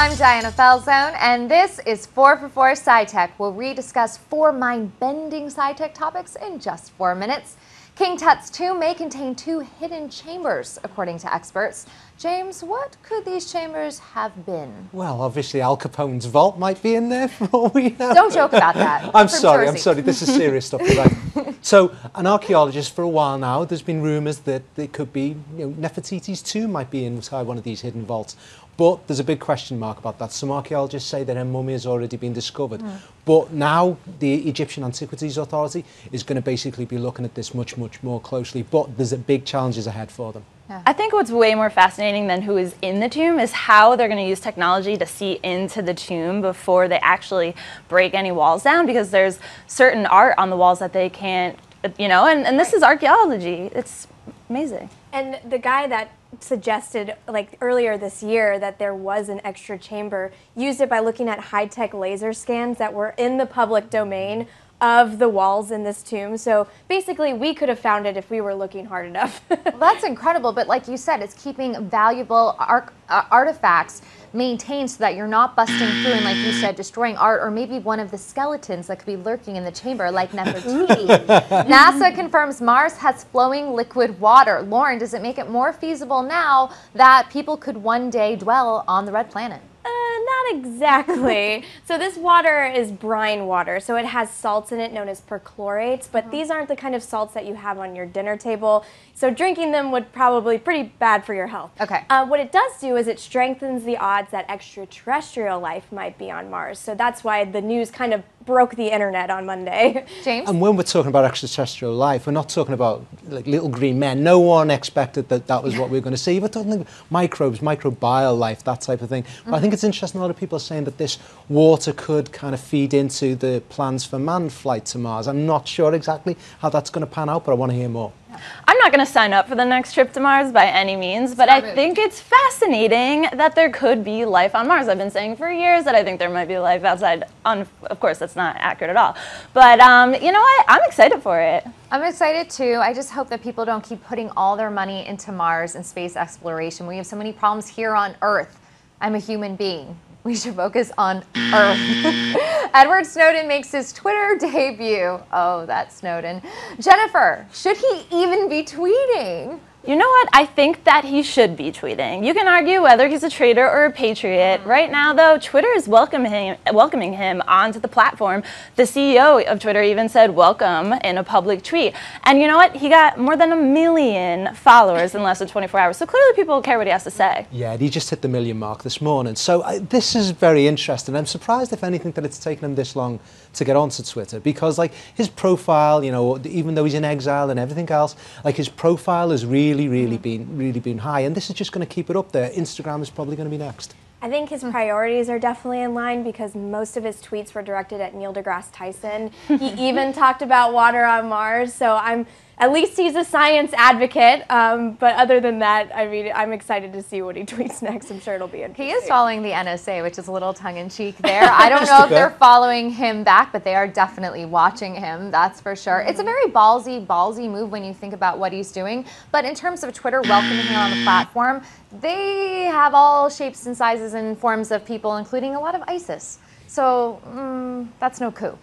I'm Diana Falzone, and this is 4 for 4 SciTech, where we discuss 4 mind-bending SciTech topics in just 4 minutes. King Tut's tomb may contain 2 hidden chambers, according to experts. James, what could these chambers have been? Well, obviously Al Capone's vault might be in there for all we know. Don't joke about that. I'm sorry, this is serious stuff. Right? So, an archaeologist for a while now, there's been rumours that it could be, Nefertiti's tomb might be inside one of these hidden vaults. But there's a big question mark about that. Some archaeologists say that her mummy has already been discovered. But now the Egyptian Antiquities Authority is going to basically be looking at this much more closely. But there's a big challenges ahead for them. Yeah. I think what's way more fascinating than who is in the tomb is how they're going to use technology to see into the tomb before they actually break any walls down, because there's certain art on the walls that they can't, and this is archaeology. It's amazing. And the guy that suggested earlier this year that there was an extra chamber used it by looking at high-tech laser scans that were in the public domain of the walls in this tomb. So basically we could have found it if we were looking hard enough. Well, that's incredible, but like you said, it's keeping valuable artifacts maintained so that you're not busting through and, like you said, destroying art or maybe one of the skeletons that could be lurking in the chamber, like Nefertiti. NASA confirms Mars has flowing liquid water. Lauren, does it make it more feasible now that people could one day dwell on the red planet? Not exactly. So this water is brine water, so it has salts in it known as perchlorates, but these aren't the kind of salts that you have on your dinner table, so drinking them would probably be pretty bad for your health. Okay. What it does do is it strengthens the odds that extraterrestrial life might be on Mars, so that's why the news kind of broke the internet on Monday. James? And when we're talking about extraterrestrial life, we're not talking about like little green men. No one expected that that was what we were going to see. We're talking about microbes, microbial life, that type of thing. But I think it's interesting, a lot of people are saying that this water could kind of feed into the plans for manned flight to Mars. I'm not sure exactly how that's going to pan out, but I want to hear more. I'm not going to sign up for the next trip to Mars by any means, but I think it's fascinating that there could be life on Mars. I've been saying for years that I think there might be life outside. Of course, that's not accurate at all. But you know what? I'm excited for it. I'm excited too. I just hope that people don't keep putting all their money into Mars and space exploration. We have so many problems here on Earth. I'm a human being. We should focus on Earth. Edward Snowden makes his Twitter debut. Oh, that's Snowden. Jennifer, should he even be tweeting? You know what? I think that he should be tweeting. You can argue whether he's a traitor or a patriot. Right now, though, Twitter is welcoming him onto the platform. The CEO of Twitter even said welcome in a public tweet. And you know what? He got more than 1 million followers in less than 24 hours. So clearly people care what he has to say. Yeah, he just hit the 1 million mark this morning. So this is very interesting. I'm surprised, if anything, that it's taken him this long to get onto Twitter, because like his profile, even though he's in exile and everything else, like his profile has really been high, and this is just going to keep it up there. Instagram is probably going to be next. I think his priorities are definitely in line, because most of his tweets were directed at Neil deGrasse Tyson. He even talked about water on Mars, so at least he's a science advocate, but other than that, I mean, I'm excited to see what he tweets next. I'm sure it'll be interesting. He is following the NSA, which is a little tongue-in-cheek there. I don't know if they're following him back, but they are definitely watching him, that's for sure. It's a very ballsy move when you think about what he's doing, but in terms of Twitter welcoming him on the platform, they have all shapes and sizes and forms of people, including a lot of ISIS. So that's no coup.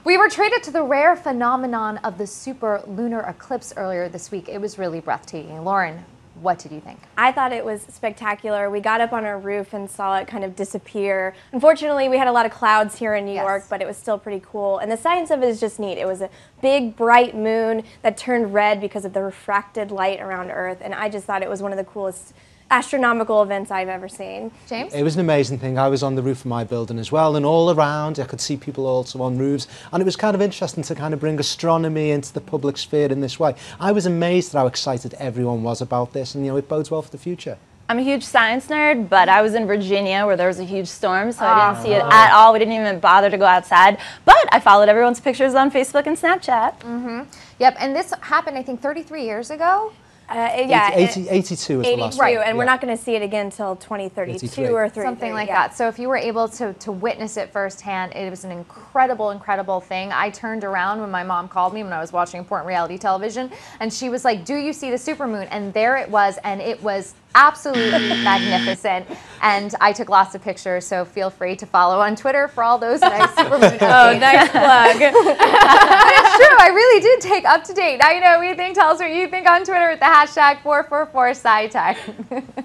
We were treated to the rare phenomenon of the super lunar eclipse earlier this week. It was really breathtaking. Lauren, what did you think? I thought it was spectacular. We got up on our roof and saw it kind of disappear. Unfortunately, we had a lot of clouds here in New York, but it was still pretty cool. And the science of it is just neat. It was a big, bright moon that turned red because of the refracted light around Earth. And I just thought it was one of the coolest astronomical events I've ever seen. James? It was an amazing thing. I was on the roof of my building as well, and all around I could see people also on roofs, and it was kind of interesting to kind of bring astronomy into the public sphere in this way. I was amazed at how excited everyone was about this, and it bodes well for the future. I'm a huge science nerd, but I was in Virginia where there was a huge storm, so I didn't see it at all. We didn't even bother to go outside, but I followed everyone's pictures on Facebook and Snapchat. Yep, and this happened, I think, 33 years ago. Yeah, 82 is the last one. and we're not going to see it again until 2032 or 33. Something like that. So if you were able to witness it firsthand, it was an incredible, incredible thing. I turned around when my mom called me when I was watching important reality television, and she was like, "Do you see the supermoon?" And there it was, and it was absolutely magnificent. And I took lots of pictures, so feel free to follow on Twitter for all those nice supermoon updates. Oh, nice plug. It's true. I really did take up to date. Now you know what you think. Tell us what you think on Twitter with the hashtag 444SciTech.